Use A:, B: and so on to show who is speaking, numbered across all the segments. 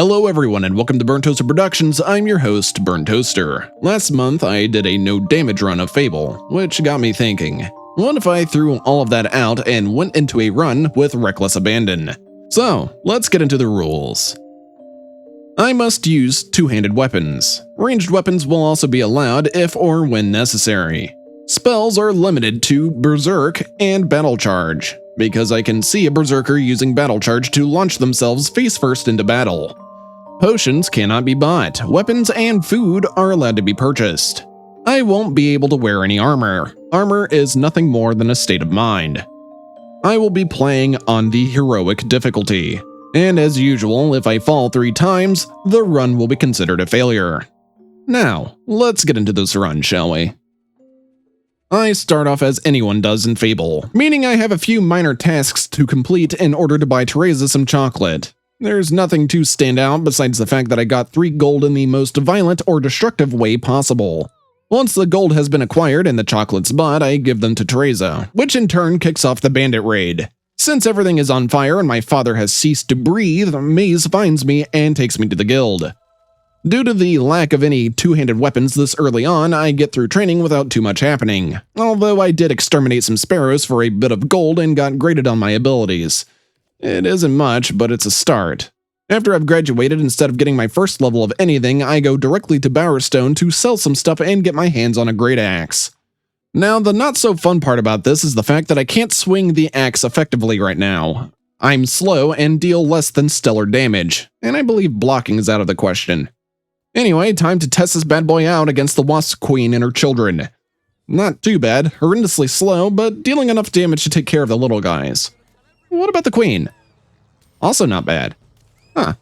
A: Hello everyone and welcome to Burnt Toaster Productions. I'm your host, Burnt Toaster. Last month I did a no damage run of Fable, which got me thinking, what if I threw all of that out and went into a run with reckless abandon? So, let's get into the rules. I must use two-handed weapons. Ranged weapons will also be allowed if or when necessary. Spells are limited to Berserk and Battle Charge, because I can see a Berserker using Battle Charge to launch themselves face first into battle. Potions cannot be bought. Weapons and food are allowed to be purchased. I won't be able to wear any armor. Armor is nothing more than a state of mind. I will be playing on the heroic difficulty. And as usual, if I fall 3 times, the run will be considered a failure. Now, let's get into this run, shall we? I start off as anyone does in Fable, meaning I have a few minor tasks to complete in order to buy Teresa some chocolate. There's nothing to stand out besides the fact that I got 3 gold in the most violent or destructive way possible. Once the gold has been acquired and the chocolates bought, I give them to Teresa, which in turn kicks off the bandit raid. Since everything is on fire and my father has ceased to breathe, Maze finds me and takes me to the guild. Due to the lack of any two-handed weapons this early on, I get through training without too much happening, although I did exterminate some sparrows for a bit of gold and got graded on my abilities. It isn't much, but it's a start. After I've graduated, instead of getting my first level of anything, I go directly to Bowerstone to sell some stuff and get my hands on a great axe. Now, the not-so-fun part about this is the fact that I can't swing the axe effectively right now. I'm slow and deal less than stellar damage, and I believe blocking is out of the question. Anyway, time to test this bad boy out against the Wasp Queen and her children. Not too bad, horrendously slow, but dealing enough damage to take care of the little guys. What about the Queen? Also not bad. Huh,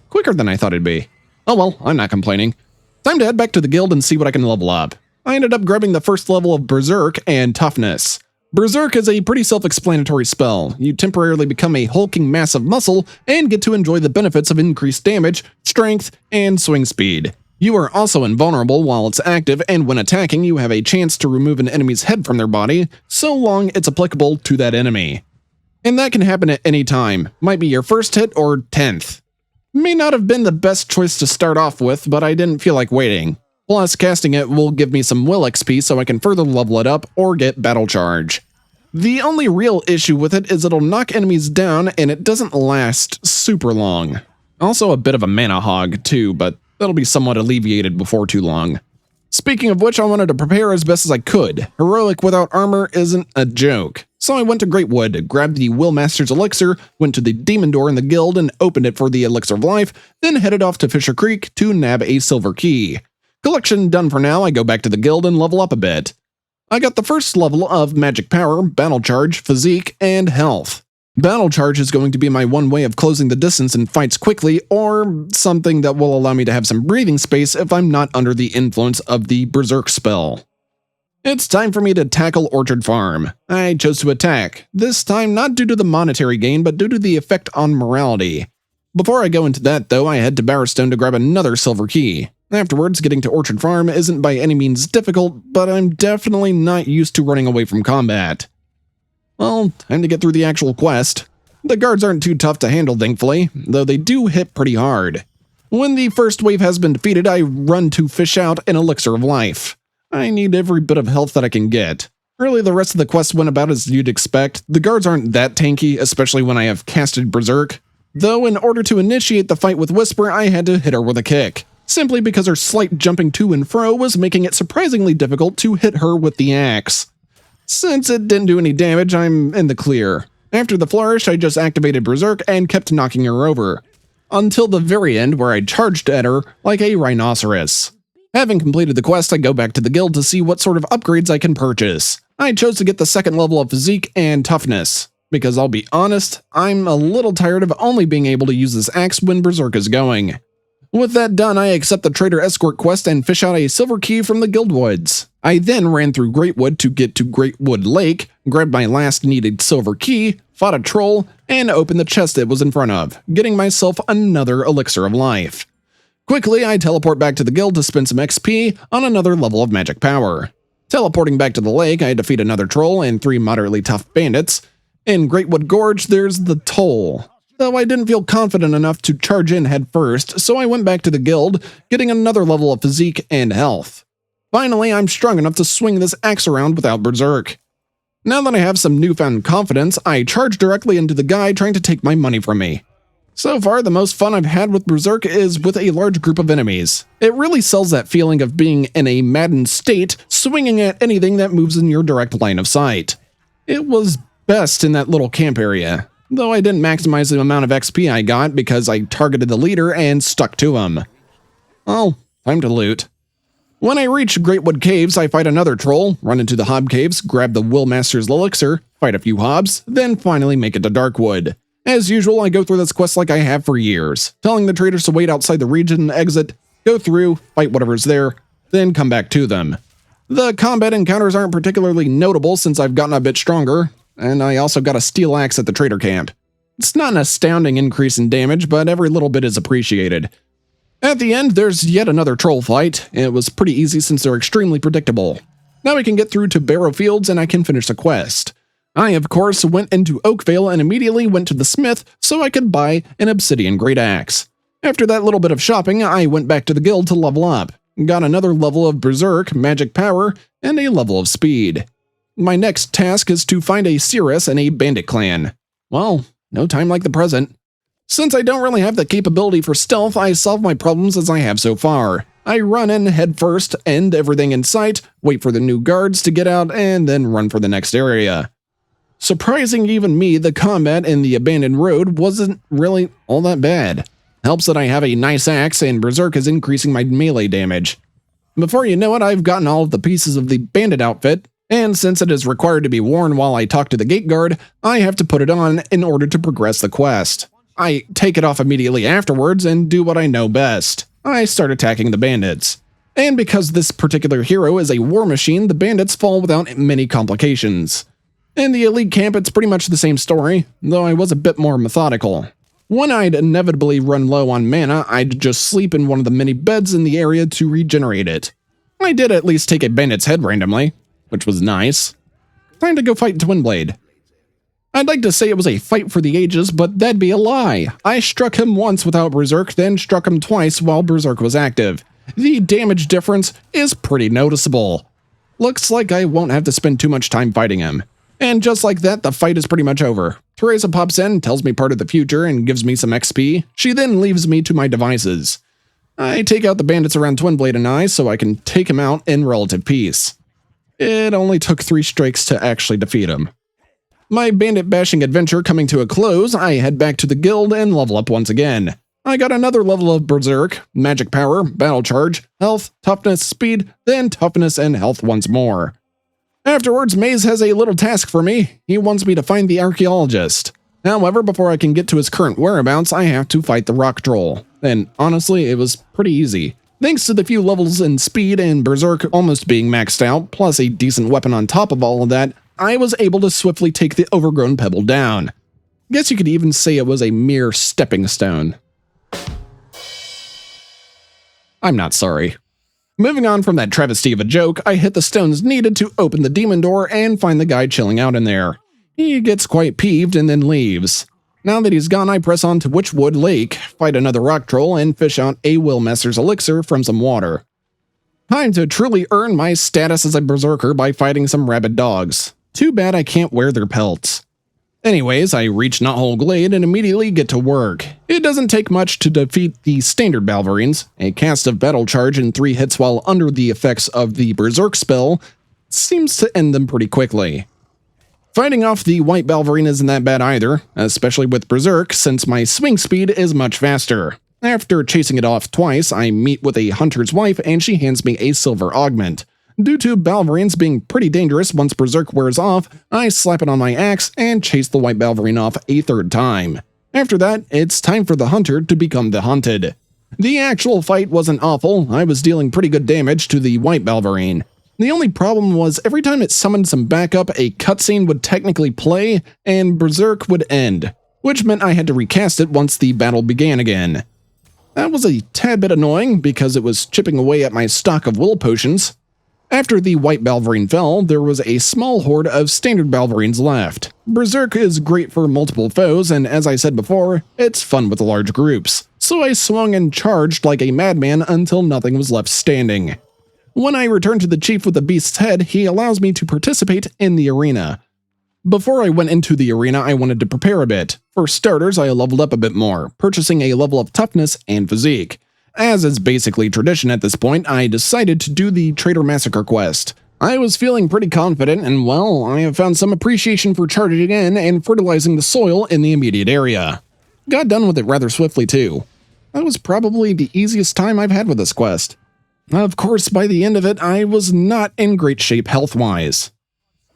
A: quicker than I thought it'd be. Oh well, I'm not complaining. Time to head back to the guild and see what I can level up. I ended up grabbing the first level of Berserk and Toughness. Berserk is a pretty self-explanatory spell. You temporarily become a hulking mass of muscle and get to enjoy the benefits of increased damage, strength, and swing speed. You are also invulnerable while it's active, and when attacking, you have a chance to remove an enemy's head from their body, so long it's applicable to that enemy. And that can happen at any time. Might be your first hit or 10th. May not have been the best choice to start off with, but I didn't feel like waiting. Plus, casting it will give me some will XP so I can further level it up or get Battle Charge. The only real issue with it is it'll knock enemies down and it doesn't last super long. Also a bit of a mana hog too, but that'll be somewhat alleviated before too long. Speaking of which, I wanted to prepare as best as I could. Heroic without armor isn't a joke. So I went to Greatwood, grabbed the Willmaster's Elixir, went to the Demon Door in the guild and opened it for the Elixir of Life, then headed off to Fisher Creek to nab a silver key. Collection done for now, I go back to the guild and level up a bit. I got the first level of Magic Power, Battle Charge, Physique, and Health. Battle Charge is going to be my one way of closing the distance in fights quickly, or something that will allow me to have some breathing space if I'm not under the influence of the Berserk spell. It's time for me to tackle Orchard Farm. I chose to attack, this time not due to the monetary gain, but due to the effect on morality. Before I go into that though, I head to Bowerstone to grab another silver key. Afterwards, getting to Orchard Farm isn't by any means difficult, but I'm definitely not used to running away from combat. Well, time to get through the actual quest. The guards aren't too tough to handle, thankfully, though they do hit pretty hard. When the first wave has been defeated, I run to fish out an Elixir of Life. I need every bit of health that I can get. Really, the rest of the quest went about as you'd expect. The guards aren't that tanky, especially when I have casted Berserk. Though in order to initiate the fight with Whisper, I had to hit her with a kick, simply because her slight jumping to and fro was making it surprisingly difficult to hit her with the axe. Since it didn't do any damage, I'm in the clear. After the flourish, I just activated Berserk and kept knocking her over, until the very end where I charged at her like a rhinoceros. Having completed the quest, I go back to the guild to see what sort of upgrades I can purchase. I chose to get the second level of Physique and Toughness, because I'll be honest, I'm a little tired of only being able to use this axe when Berserk is going. With that done, I accept the Trader Escort quest and fish out a silver key from the guild woods. I then ran through Greatwood to get to Greatwood Lake, grabbed my last needed silver key, fought a troll, and opened the chest it was in front of, getting myself another Elixir of Life. Quickly, I teleport back to the guild to spend some XP on another level of Magic Power. Teleporting back to the lake, I defeat another troll and 3 moderately tough bandits. In Greatwood Gorge, there's the Toll. though I didn't feel confident enough to charge in head first, so I went back to the guild, getting another level of physique and health. Finally, I'm strong enough to swing this axe around without Berserk. Now that I have some newfound confidence, I charge directly into the guy trying to take my money from me. So far, the most fun I've had with Berserk is with a large group of enemies. It really sells that feeling of being in a maddened state, swinging at anything that moves in your direct line of sight. It was best in that little camp area, though I didn't maximize the amount of XP I got because I targeted the leader and stuck to him. Oh, time to loot. When I reach Greatwood Caves, I fight another troll, run into the Hob Caves, grab the Willmaster's elixir, fight a few hobs, then finally make it to Darkwood. As usual, I go through this quest like I have for years, telling the traders to wait outside the region exit, go through, fight whatever's there, then come back to them. The combat encounters aren't particularly notable since I've gotten a bit stronger, and I also got a steel axe at the trader camp. It's not an astounding increase in damage, but every little bit is appreciated. At the end, there's yet another troll fight. It was pretty easy since they're extremely predictable. Now we can get through to Barrow Fields and I can finish the quest. I, of course, went into Oakvale and immediately went to the smith so I could buy an obsidian great axe. After that little bit of shopping, I went back to the guild to level up. Got another level of Berserk, magic power, and a level of speed. My next task is to find a Cirrus and a bandit clan. Well, no time like the present. Since I don't really have the capability for stealth, I solve my problems as I have so far. I run in head first, end everything in sight, wait for the new guards to get out, and then run for the next area. Surprising even me, the combat in the abandoned road wasn't really all that bad. Helps that I have a nice axe and Berserk is increasing my melee damage. Before you know it, I've gotten all of the pieces of the bandit outfit, and since it is required to be worn while I talk to the gate guard, I have to put it on in order to progress the quest. I take it off immediately afterwards and do what I know best. I start attacking the bandits. And because this particular hero is a war machine, the bandits fall without many complications. In the elite camp, it's pretty much the same story, though I was a bit more methodical. When I'd inevitably run low on mana, I'd just sleep in one of the many beds in the area to regenerate it. I did at least take a bandit's head randomly, which was nice. Time to go fight Twinblade. I'd like to say it was a fight for the ages, but that'd be a lie. I struck him once without Berserk, then struck him twice while Berserk was active. The damage difference is pretty noticeable. Looks like I won't have to spend too much time fighting him. And just like that, the fight is pretty much over. Teresa pops in, tells me part of the future, and gives me some XP. She then leaves me to my devices. I take out the bandits around Twinblade and I, so I can take him out in relative peace. It only took 3 strikes to actually defeat him. My bandit bashing adventure coming to a close, I head back to the guild and level up once again. I got another level of Berserk, magic power, battle charge, health, toughness, speed, then toughness and health once more. Afterwards, Maze has a little task for me. He wants me to find the archaeologist. However, before I can get to his current whereabouts, I have to fight the rock troll. And honestly, it was pretty easy. Thanks to the few levels in speed and Berserk almost being maxed out, plus a decent weapon on top of all of that, I was able to swiftly take the overgrown pebble down. Guess you could even say it was a mere stepping stone. I'm not sorry. Moving on from that travesty of a joke, I hit the stones needed to open the demon door and find the guy chilling out in there. He gets quite peeved and then leaves. Now that he's gone, I press on to Witchwood Lake, fight another rock troll, and fish out a Willmaster's elixir from some water. Time to truly earn my status as a berserker by fighting some rabid dogs. Too bad I can't wear their pelts. Anyways, I reach Knothole Glade and immediately get to work. It doesn't take much to defeat the standard Balvverines. A cast of battle charge in 3 hits while under the effects of the Berserk spell seems to end them pretty quickly. Fighting off the white Balvverine isn't that bad either, especially with Berserk since my swing speed is much faster. After chasing it off twice, I meet with a hunter's wife and she hands me a silver augment. Due to Balvverines being pretty dangerous once Berserk wears off, I slap it on my axe and chase the white Balvverine off a 3rd time. After that, it's time for the hunter to become the hunted. The actual fight wasn't awful, I was dealing pretty good damage to the white Balvverine. The only problem was every time it summoned some backup, a cutscene would technically play and Berserk would end, which meant I had to recast it once the battle began again. That was a tad bit annoying because it was chipping away at my stock of will potions. After the white Balvverine fell, there was a small horde of standard Balverines left. Berserk is great for multiple foes, and as I said before, it's fun with large groups. So I swung and charged like a madman until nothing was left standing. When I return to the chief with the beast's head, he allows me to participate in the arena. Before I went into the arena, I wanted to prepare a bit. For starters, I leveled up a bit more, purchasing a level of toughness and physique. As is basically tradition at this point, I decided to do the Traitor Massacre quest. I was feeling pretty confident, and well, I have found some appreciation for charging in and fertilizing the soil in the immediate area. Got done with it rather swiftly too. That was probably the easiest time I've had with this quest. Of course, by the end of it, I was not in great shape health-wise.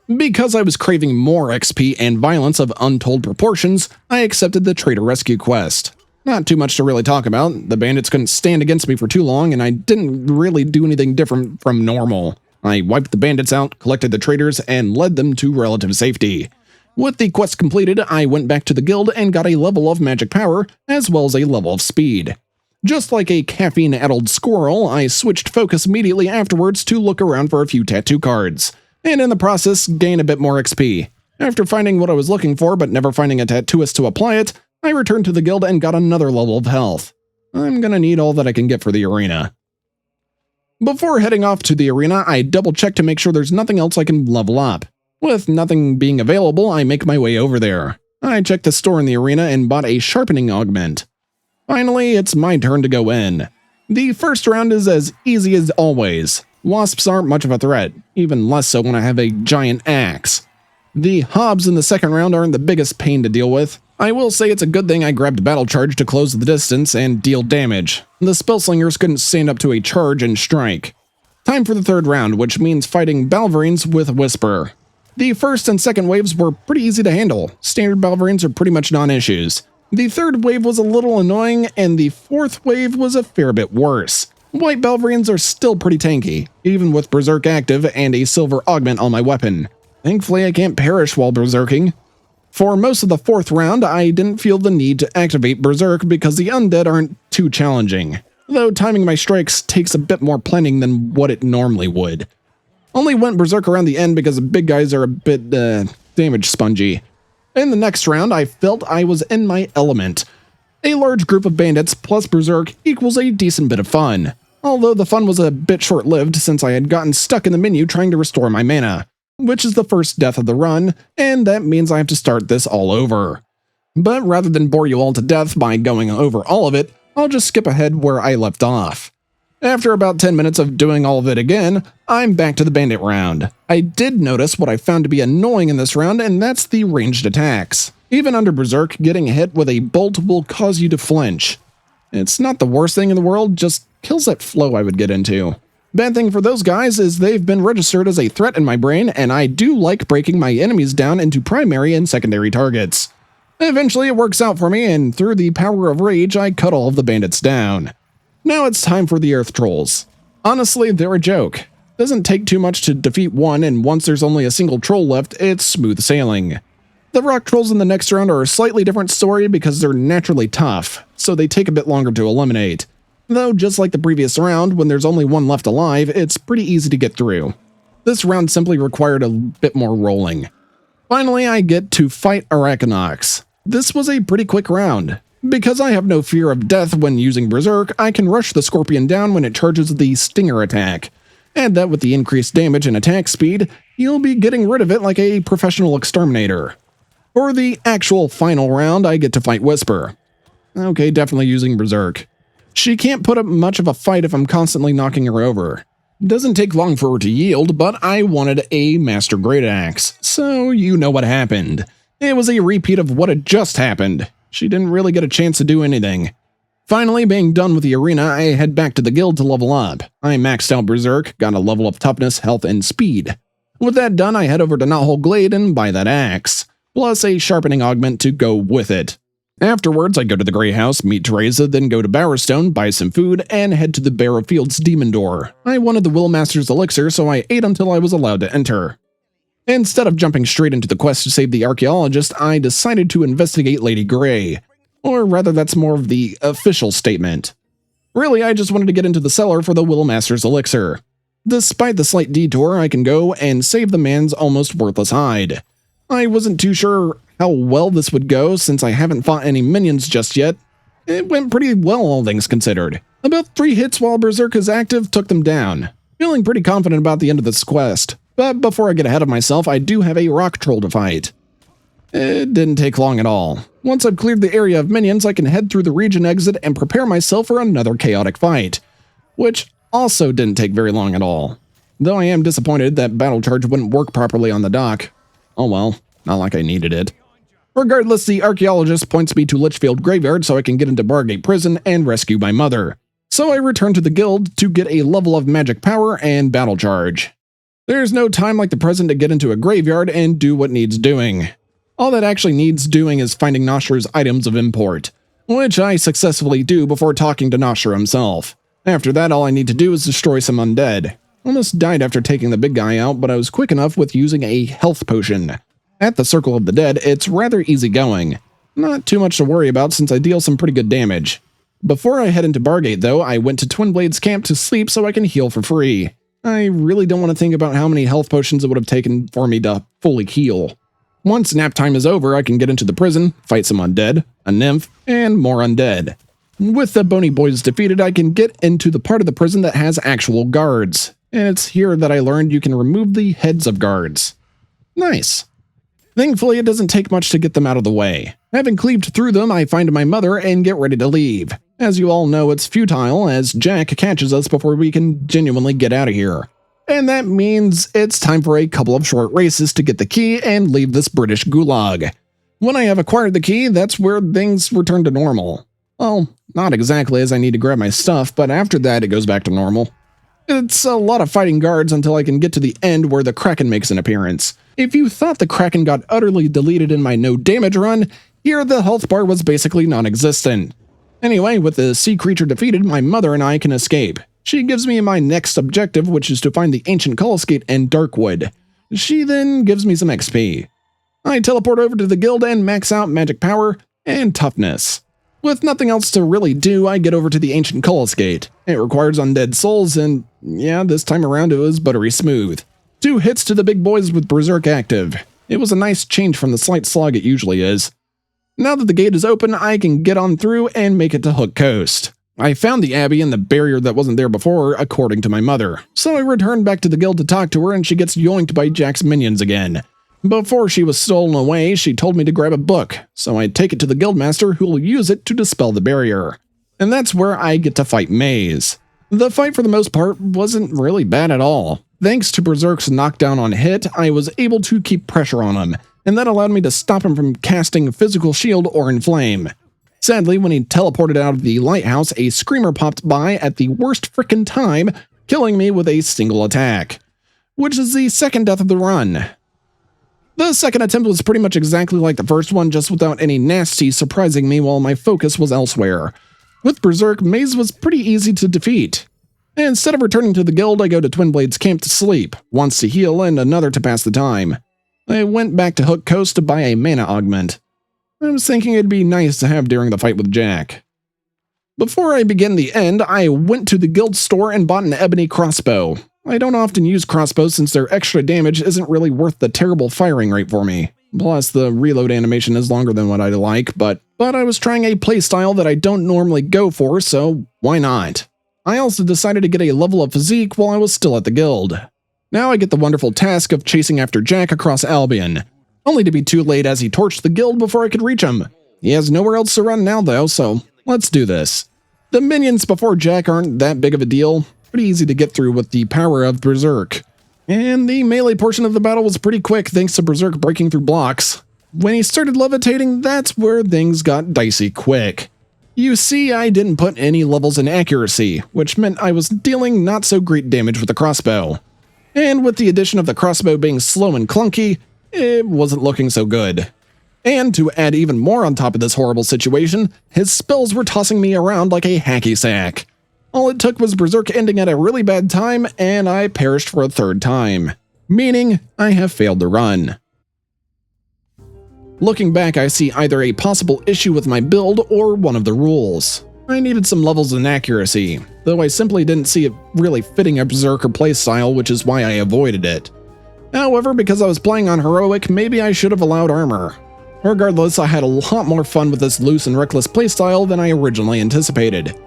A: Because I was craving more XP and violence of untold proportions, I accepted the Traitor Rescue quest. Not too much to really talk about. The bandits couldn't stand against me for too long, and I didn't really do anything different from normal. I wiped the bandits out, collected the traitors, and led them to relative safety. With the quest completed, I went back to the guild and got a level of magic power, as well as a level of speed. Just like a caffeine-addled squirrel, I switched focus immediately afterwards to look around for a few tattoo cards, and in the process, gain a bit more XP. After finding what I was looking for, but never finding a tattooist to apply it, I returned to the guild and got another level of health. I'm gonna need all that I can get for the arena. Before heading off to the arena, I double-check to make sure there's nothing else I can level up. With nothing being available, I make my way over there. I checked the store in the arena and bought a sharpening augment. Finally, it's my turn to go in. The first round is as easy as always. Wasps aren't much of a threat, even less so when I have a giant axe. The hobs in the second round aren't the biggest pain to deal with. I will say it's a good thing I grabbed Battle Charge to close the distance and deal damage. The Spellslingers couldn't stand up to a charge and strike. Time for the third round, which means fighting Balverines with Whisper. The first and second waves were pretty easy to handle. Standard Balverines are pretty much non-issues. The third wave was a little annoying, and the fourth wave was a fair bit worse. White Balverines are still pretty tanky, even with Berserk active and a silver augment on my weapon. Thankfully, I can't perish while berserking. For most of the fourth round, I didn't feel the need to activate Berserk because the undead aren't too challenging, though timing my strikes takes a bit more planning than what it normally would. Only went Berserk around the end because the big guys are a bit, damage spongy. In the next round, I felt I was in my element. A large group of bandits plus Berserk equals a decent bit of fun, although the fun was a bit short-lived since I had gotten stuck in the menu trying to restore my mana, which is the first death of the run, and that means I have to start this all over. But rather than bore you all to death by going over all of it, I'll just skip ahead where I left off. After about 10 minutes of doing all of it again, I'm back to the bandit round. I did notice what I found to be annoying in this round, and that's the ranged attacks. Even under Berserk, getting hit with a bolt will cause you to flinch. It's not the worst thing in the world, just kills that flow I would get into. Bad thing for those guys is they've been registered as a threat in my brain, and I do like breaking my enemies down into primary and secondary targets. Eventually it works out for me, and through the power of rage, I cut all of the bandits down. Now it's time for the Earth Trolls. Honestly, they're a joke. Doesn't take too much to defeat one, and once there's only a single troll left, it's smooth sailing. The Rock Trolls in the next round are a slightly different story because they're naturally tough, so they take a bit longer to eliminate. Though, just like the previous round, when there's only one left alive, it's pretty easy to get through. This round simply required a bit more rolling. Finally, I get to fight Arachnox. This was a pretty quick round. Because I have no fear of death when using Berserk, I can rush the Scorpion down when it charges the Stinger attack. Add that with the increased damage and attack speed, you'll be getting rid of it like a professional exterminator. For the actual final round, I get to fight Whisper. Okay, definitely using Berserk. She can't put up much of a fight if I'm constantly knocking her over. Doesn't take long for her to yield, but I wanted a Master Great Axe, so you know what happened. It was a repeat of what had just happened. She didn't really get a chance to do anything. Finally, being done with the arena, I head back to the guild to level up. I maxed out Berserk, got a level of toughness, health, and speed. With that done, I head over to Knothole Glade and buy that axe, plus a sharpening augment to go with it. Afterwards, I go to the Grey House, meet Teresa, then go to Bowerstone, buy some food, and head to the Bear of Fields Demon Door. I wanted the Willmaster's elixir, so I ate until I was allowed to enter. Instead of jumping straight into the quest to save the archaeologist, I decided to investigate Lady Grey. Or rather, that's more of the official statement. Really, I just wanted to get into the cellar for the Willmaster's elixir. Despite the slight detour, I can go and save the man's almost worthless hide. I wasn't too sure how well this would go since I haven't fought any minions just yet. It went pretty well, all things considered. About 3 hits while Berserk is active took them down. Feeling pretty confident about the end of this quest. But before I get ahead of myself, I do have a rock troll to fight. It didn't take long at all. Once I've cleared the area of minions, I can head through the region exit and prepare myself for another chaotic fight, which also didn't take very long at all. Though I am disappointed that battle charge wouldn't work properly on the dock. Oh well, not like I needed it. Regardless, the archaeologist points me to Litchfield Graveyard so I can get into Bargate Prison and rescue my mother. So I return to the guild to get a level of magic power and battle charge. There's no time like the present to get into a graveyard and do what needs doing. All that actually needs doing is finding Nosher's items of import, which I successfully do before talking to Nosher himself. After that, all I need to do is destroy some undead. Almost died after taking the big guy out, but I was quick enough with using a health potion. At the Circle of the Dead, it's rather easy going. Not too much to worry about since I deal some pretty good damage. Before I head into Bargate, though, I went to Twinblade's camp to sleep so I can heal for free. I really don't want to think about how many health potions it would have taken for me to fully heal. Once nap time is over, I can get into the prison, fight some undead, a nymph, and more undead. With the bony boys defeated, I can get into the part of the prison that has actual guards. And it's here that I learned you can remove the heads of guards. Nice. Thankfully, it doesn't take much to get them out of the way. Having cleaved through them, I find my mother and get ready to leave. As you all know, it's futile as Jack catches us before we can genuinely get out of here. And that means it's time for a couple of short races to get the key and leave this British gulag. When I have acquired the key, that's where things return to normal. Well, not exactly as I need to grab my stuff, but after that it goes back to normal. It's a lot of fighting guards until I can get to the end where the Kraken makes an appearance. If you thought the Kraken got utterly deleted in my no damage run, here the health bar was basically non-existent. Anyway, with the sea creature defeated, my mother and I can escape. She gives me my next objective, which is to find the ancient Gate and Darkwood. She then gives me some XP. I teleport over to the guild and max out magic power and toughness. With nothing else to really do, I get over to the ancient Gate. It requires undead souls, and yeah, this time around it was buttery smooth. 2 hits to the big boys with Berserk active. It was a nice change from the slight slog it usually is. Now that the gate is open, I can get on through and make it to Hook Coast. I found the abbey and the barrier that wasn't there before, according to my mother. So I returned back to the guild to talk to her and she gets yoinked by Jack's minions again. Before she was stolen away, she told me to grab a book, so I take it to the guildmaster who will use it to dispel the barrier. And that's where I get to fight Maze. The fight for the most part wasn't really bad at all. Thanks to Berserk's knockdown on hit, I was able to keep pressure on him, and that allowed me to stop him from casting Physical Shield or Inflame. Sadly, when he teleported out of the lighthouse, a screamer popped by at the worst frickin' time, killing me with a single attack, which is the second death of the run. The second attempt was pretty much exactly like the first one, just without any nasty surprising me while my focus was elsewhere. With Berserk, Maze was pretty easy to defeat. Instead of returning to the guild, I go to Twinblade's camp to sleep, once to heal and another to pass the time. I went back to Hook Coast to buy a mana augment. I was thinking it'd be nice to have during the fight with Jack. Before I begin the end, I went to the guild store and bought an ebony crossbow. I don't often use crossbows since their extra damage isn't really worth the terrible firing rate for me. Plus, the reload animation is longer than what I like, but I was trying a playstyle that I don't normally go for, so why not? I also decided to get a level of physique while I was still at the guild. Now I get the wonderful task of chasing after Jack across Albion, only to be too late as he torched the guild before I could reach him. He has nowhere else to run now though, so let's do this. The minions before Jack aren't that big of a deal, pretty easy to get through with the power of Berserk. And the melee portion of the battle was pretty quick thanks to Berserk breaking through blocks. When he started levitating, that's where things got dicey quick. You see, I didn't put any levels in accuracy, which meant I was dealing not so great damage with the crossbow. And with the addition of the crossbow being slow and clunky, it wasn't looking so good. And to add even more on top of this horrible situation, his spells were tossing me around like a hacky sack. All it took was Berserk ending at a really bad time, and I perished for a third time. Meaning, I have failed the run. Looking back, I see either a possible issue with my build or one of the rules. I needed some levels in accuracy, though I simply didn't see it really fitting a Berserker playstyle, which is why I avoided it. However, because I was playing on Heroic, maybe I should have allowed armor. Regardless, I had a lot more fun with this loose and reckless playstyle than I originally anticipated.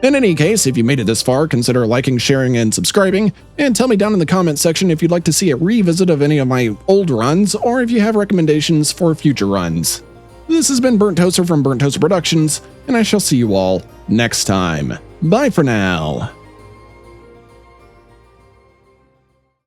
A: In any case, if you made it this far, consider liking, sharing, and subscribing, and tell me down in the comments section if you'd like to see a revisit of any of my old runs, or if you have recommendations for future runs. This has been Burnt Toaster from Burnt Toaster Productions, and I shall see you all next time. Bye for now.